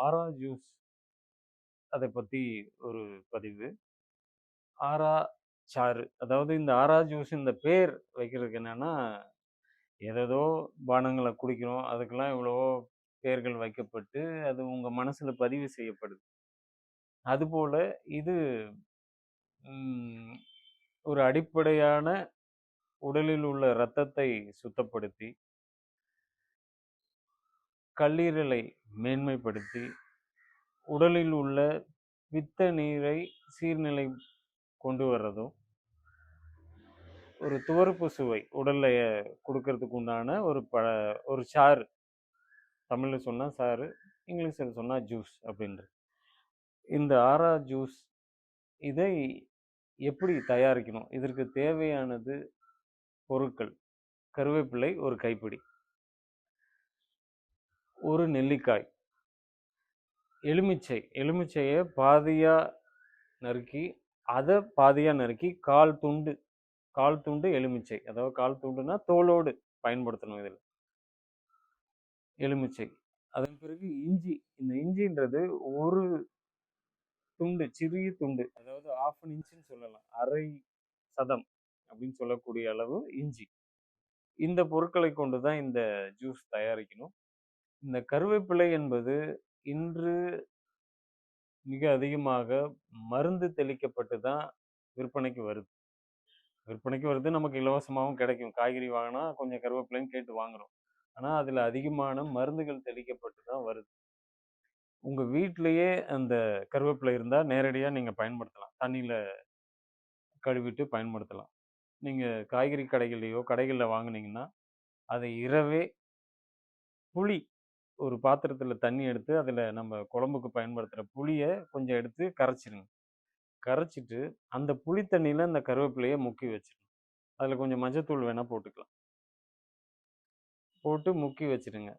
ஆரா ஜூஸ் அத பத்தி ஒரு பதிவு. ஆரா சாறு. அதாவது இந்த ஆரா ஜூஸ் இந்த பேர் வைக்கிறதுக்கு என்னன்னா, ஏதேதோ பானங்கள குடிக்கிறோம். அதுக்கெல்லாம் எவ்வளவோ பெயர்கள் வைக்கப்பட்டு, அது உங்க மனசுல பதிவு செய்யப்படுது. அதுபோல இது ம் ஒரு அடிப்படையான உடலில் உள்ள இரத்தத்தை சுத்தப்படுத்தி, கல்லீரலை மேன்மைப்படுத்தி, உடலில் உள்ள பித்த நீரை சீர்நிலை கொண்டு வர்றதும், ஒரு துவர்ப்பு சுவை உடல்ல குடுக்கறதுக்கு உண்டான ஒரு சாறு. தமிழ்ல சொன்னா சாறு, இங்கிலீஷ்ல சொன்னா ஜூஸ் அப்படின்றது. இந்த ஆரா ஜூஸ் இதை எப்படி தயாரிக்கணும்? இதற்கு தேவையானது பொருட்கள். கருவேப்பிலை 1 கைப்பிடி, 1 நெல்லிக்காய், எலுமிச்சைய பாதியா நறுக்கி, அத பாதியா நறுக்கி 1/4 துண்டு எலுமிச்சை. அதாவது 1/4 துண்டுன்னா தோலோடு பயன்படுத்தணும் இதுல. எலுமிச்சை. அதன் பிறகு இஞ்சி. இந்த இஞ்சின்றது 1 துண்டு, சிறிய துண்டு. அதாவது 1/2 இன்ச்சுன்னு சொல்லலாம். 1/2 சதம் அப்படின்னு சொல்லக்கூடிய அளவு இஞ்சி. இந்த பொருட்களை கொண்டு தான் இந்த ஜூஸ் தயாரிக்கணும். இந்த கருவேப்பிலை என்பது இன்று மிக அதிகமாக மருந்து தெளிக்கப்பட்டு தான் விற்பனைக்கு வருது. விற்பனைக்கு வருது, நமக்கு இலவசமாவும் கிடைக்கும். காய்கறி வாங்குனா கொஞ்சம் கருவேப்பிலைன்னு கேட்டு வாங்குறோம். ஆனா, அதுல அதிகமான மருந்துகள் தெளிக்கப்பட்டு தான் வருது. உங்க வீட்டிலேயே அந்த கருவேப்பிலை இருந்தா நேரடியா நீங்க பயன்படுத்தலாம். தண்ணீல கழுவிட்டு பயன்படுத்தலாம். நீங்க காய்கறி கடைகள்ல வாங்குனீங்கன்னா, அதை இரவே புளி ஒரு பாத்திரத்துல தண்ணி எடுத்து, அதுல நம்ம குழம்புக்கு பயன்படுத்துற புளிய கொஞ்சம் எடுத்து கரைச்சிருங்க. கரைச்சிட்டு, அந்த புளி தண்ணீல அந்த கருவேப்பிலைய முக்கி வச்சுருங்க. அதுல கொஞ்சம் மஞ்சத்தூள் வேணா போட்டுக்கலாம். போட்டு முக்கி வச்சுருங்க.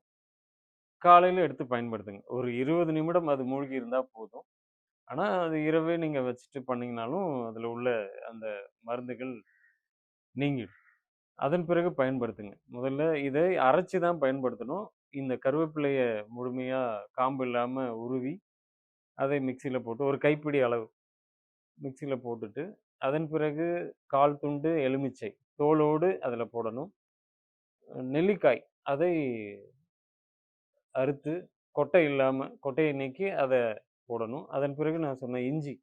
காலையில எடுத்து பயன்படுத்துங்க. ஒரு 20 நிமிடம் அது மூழ்கி இருந்தா போதும். ஆனா, அது இரவே நீங்க வச்சுட்டு பண்ணீங்கனாலும், அதுல உள்ள அந்த மருந்துகள் நீங்கிடும். அதன் பிறகு பயன்படுத்துங்க. முதல்ல இதை அரைச்சு தான் பயன்படுத்தணும். இந்த கருவேப்பிலைய முழுமையா காம்பு இல்லாம உருவி, அதை மிக்ஸியில போட்டு ஒரு கைப்பிடி அளவு மிக்ஸியில போட்டுட்டு, அதன் பிறகு 1/4 துண்டு எலுமிச்சை தோலோடு அதுல போடணும். நெல்லிக்காய் அதை அறுத்து கொட்டைய நீக்கி அத போடணும். அதன் பிறகு நான் சொன்ன இஞ்சி,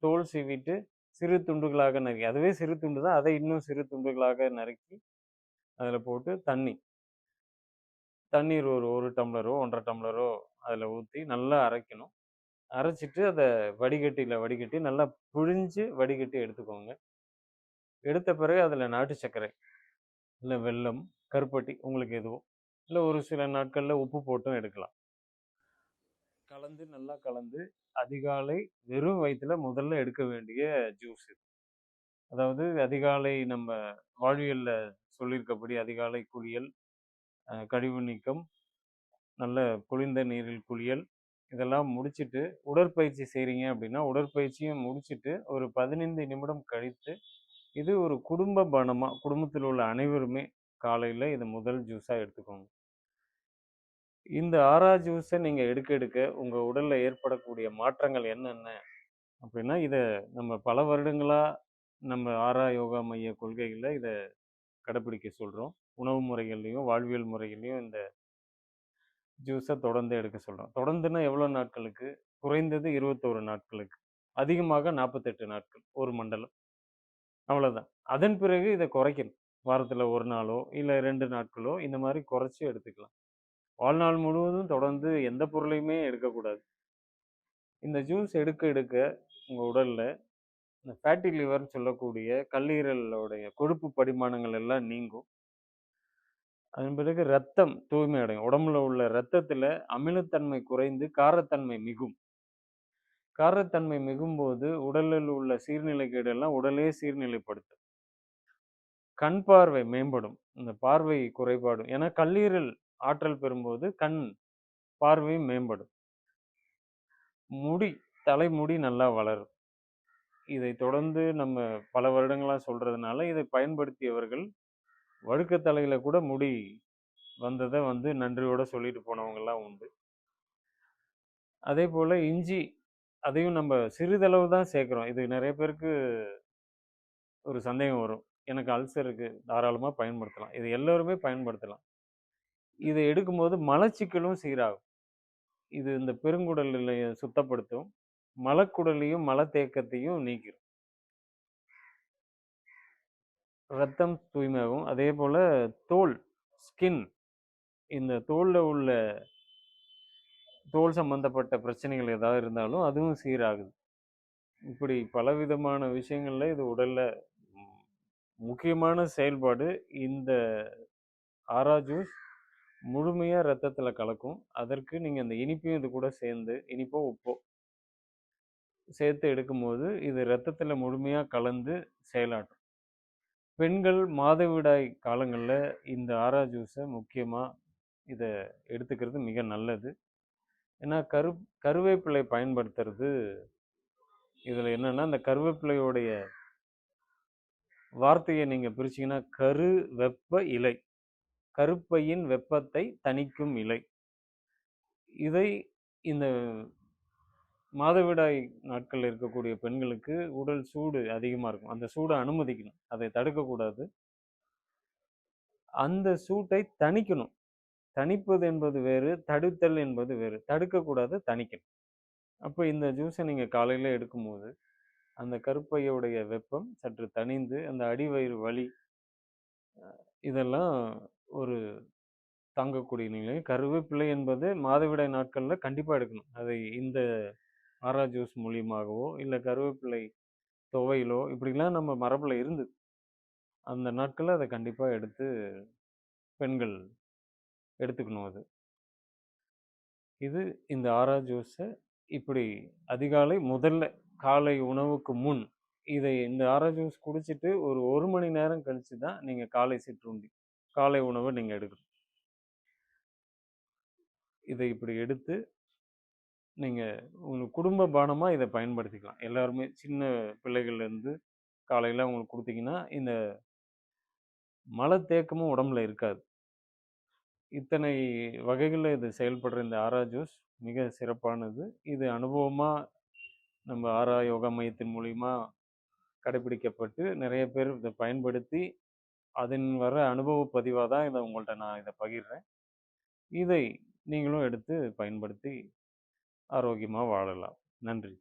தோல் சீவிட்டு சிறு துண்டுகளாக நறுக்கி அதுவே சிறு துண்டு தான். அதை இன்னும் சிறு துண்டுகளாக நறுக்கி அதில போட்டு தண்ணீர் ஒரு 1 டம்ளரோ, 1 1/2 டம்ளரோ அதில ஊத்தி நல்லா அரைக்கணும். அரைச்சுட்டு அத வடிகட்டி நல்லா புழிஞ்சு வடிகட்டி எடுத்துக்கோங்க. எடுத்த பிறகு அதில நாட்டு சர்க்கரை, இல்ல வெல்லம், கருப்பட்டி உங்களுக்கு எதுவோ, இல்ல ஒரு சில நாட்கள்ல உப்பு போட்டும் எடுக்கலாம். நல்லா கலந்து அதிகாலை வெறும் வயித்துல முதல்ல எடுக்க வேண்டிய ஜூஸ் இது. அதாவது அதிகாலை நம்ம வாழ்வியல்ல சொல்லியிருக்கபடி அதிகாலை குளியல், கழிவு நீக்கம், நல்ல குளிர்ந்த நீரில் குளியல், இதெல்லாம் முடிச்சுட்டு உடற்பயிற்சி செய்றீங்க அப்படின்னா, உடற்பயிற்சியும் முடிச்சுட்டு ஒரு 15 நிமிடம் கழித்து, இது ஒரு குடும்ப பானமா குடும்பத்தில் உள்ள அனைவருமே காலையில இத முதல் ஜூஸா எடுத்துக்கோங்க. இந்த ஆரா ஜூஸ நீங்க எடுக்க உங்க உடல்ல ஏற்படக்கூடிய மாற்றங்கள் என்னென்ன அப்படின்னா, இத நம்ம பல வருடங்களா நம்ம ஆரா யோகா மைய கொள்கைகள்ல இத கடைப்பிடிக்க சொல்றோம். உணவு முறைகள்லயும், வாழ்வியல் முறைகள்லயும் இந்த ஜூஸ தொடர்ந்து எடுக்க சொல்றோம். தொடர்ந்துன்னா எவ்வளோ நாட்களுக்கு? குறைந்தது 21 நாட்களுக்கு. அதிகமாக 48 நாட்கள். 1 மண்டலம். அவ்வளோதான். அதன் பிறகு இத குறைக்கணும். வாரத்துல 1 நாளோ, இல்ல 2 நாட்களோ இந்த மாரி குறைச்சு எடுத்துக்கலாம். வாழ்நாள் முழுவதும் தொடர்ந்து எந்த பொருளையுமே எடுக்கக்கூடாது. இந்த ஜூஸ் எடுக்க உங்க உடல்ல இந்த ஃபேட்டி லிவர்ன்னு சொல்லக்கூடிய கல்லீரலோடைய கொழுப்பு படிமானங்கள் எல்லாம் நீங்கும். அதன் பிறகு ரத்தம் தூய்மை அடையும். உடம்புல உள்ள ரத்தத்துல அமிலத்தன்மை குறைந்து காரத்தன்மை மிகும். காரத்தன்மை மிகும்போது உடலில் உள்ள சீர்நிலைகேடு எல்லாம் உடலே சீர்நிலைப்படுத்தும். கண் பார்வை மேம்படும். இந்த பார்வை குறைபாடும். ஏன்னா கல்லீரல் ஆற்றல் பெறும்போது கண் பார்வையும் மேம்படும். முடி, தலைமுடி நல்லா வளரும். இதை தொடர்ந்து நம்ம பல வருடங்களா சொல்றதுனால, இதை பயன்படுத்தியவர்கள் வழுக்க தலையில கூட முடி வந்தத வந்து நன்றியோட சொல்லிட்டு போனவங்கலாம் உண்டு. அதேபோல இஞ்சி, அதையும் நம்ம சிறிதளவு தான் சேர்க்கிறோம். இது நெறைய பேருக்கு ஒரு சந்தேகம் வரும். எனக்கு அல்சர் இருக்கு, தாராளமா பயன்படுத்தலாம். இது எல்லோருமே பயன்படுத்தலாம். இத எடுக்கும்போது மலச்சிக்கலும் சீராகும். இது இந்த பெருங்குடல்ல சுத்தப்படுத்தும். மலக்குடலையும், மலத்தேக்கத்தையும் நீக்கிரும். ரத்தம் தூய்மையாகும். அதேபோல தோல், ஸ்கின் இந்த தோல்ல உள்ள தோல் சம்பந்தப்பட்ட பிரச்சனைகள் ஏதாவது இருந்தாலும் அதுவும் சீராகுது. இப்படி பலவிதமான விஷயங்கள்ல இது உடல்ல ம் முக்கியமான செயல்பாடு. இந்த ஆரா ஜூஸ் முழுமையா ரத்தத்துல கலக்கும். அதற்கு நீங்க அந்த இனிப்பையும் இது கூட சேர்ந்து இனிப்போ, உப்போ சேர்த்து எடுக்கும்போது, இது ரத்தத்துல முழுமையா கலந்து செயலாற்றும். பெண்கள் மாதவிடாய் காலங்கள்ல இந்த ஆரா ஜூஸ முக்கியமா இத எடுத்துக்கிறது மிக நல்லது. ஏன்னா கருவேப்பிலை பயன்படுத்துறது இதுல என்னன்னா, அந்த கருவேப்பிலையோடைய வார்த்தைய நீங்க பிரிச்சீங்கன்னா, கரு வெப்ப இலை. கருப்பையின் வெப்பத்தை தணிக்கும் இலை. இதை இந்த மாதவிடாய் நாட்கள்ல இருக்கக்கூடிய பெண்களுக்கு உடல் சூடு அதிகமா இருக்கும். அந்த சூட அனுமதிக்கணும். அதை தடுக்கக்கூடாது. அந்த சூட்டை தணிக்கணும். தணிப்பது என்பது வேறு, தடுத்தல் என்பது வேறு. தடுக்கக்கூடாது, தணிக்கணும். அப்ப இந்த ஜூஸ நீங்க காலையில எடுக்கும்போது, அந்த கருப்பையுடைய வெப்பம் சற்று தணிந்து, அந்த அடிவயிறு வலி இதெல்லாம் ஒரு தாங்கக்கூடிய நிலை. கருவேப்பிலை என்பது மாதவிடாய் நாட்கள்ல கண்டிப்பா எடுக்கணும். அதை இந்த ஆரா ஜூஸ் மூலியமாகவோ, இல்ல கருவேப்பிலை துவையலோ இப்படிலாம் நம்ம மரபுல இருந்தது. அந்த நாட்கள்ல அத கண்டிப்பா எடுத்து பெண்கள் எடுத்துக்கணும் அது. இது இந்த ஆரா ஜூஸ இப்படி அதிகாலை முதல்ல காலை உணவுக்கு முன் இந்த ஆரா ஜூஸ் குடிச்சிட்டு ஒரு 1 மணி நேரம் கழிச்சு தான் நீங்க காலை சிற்றுண்டி, காலை உணவ நீங்க எடுக்கணும். இத இப்படி எடுத்து நீங்க உங்க குடும்ப பானமா இத பயன்படுத்திக்கலாம். எல்லாருமே சின்ன பிள்ளைகள்லேருந்து காலையில அவங்களுக்கு குடுத்தீங்கன்னா, இந்த மலத்தேக்கமும் உடம்புல இருக்காது. இத்தனை வகைகள்ல இது செயல்படுற இந்த ஆரா ஜூஸ் மிக சிறப்பானது. இது அனுபவமா நம்ம ஆரா யோகா மையத்தின் மூலியமா கடைபிடிக்கப்பட்டு, நெறைய பேர் இத பயன்படுத்தி, அதன் வர அனுபவ பதிவா தான் நான் இத பகிர்றேன். இதை நீங்களும் எடுத்து பயன்படுத்தி ஆரோக்கியமா வாழலாம். நன்றி.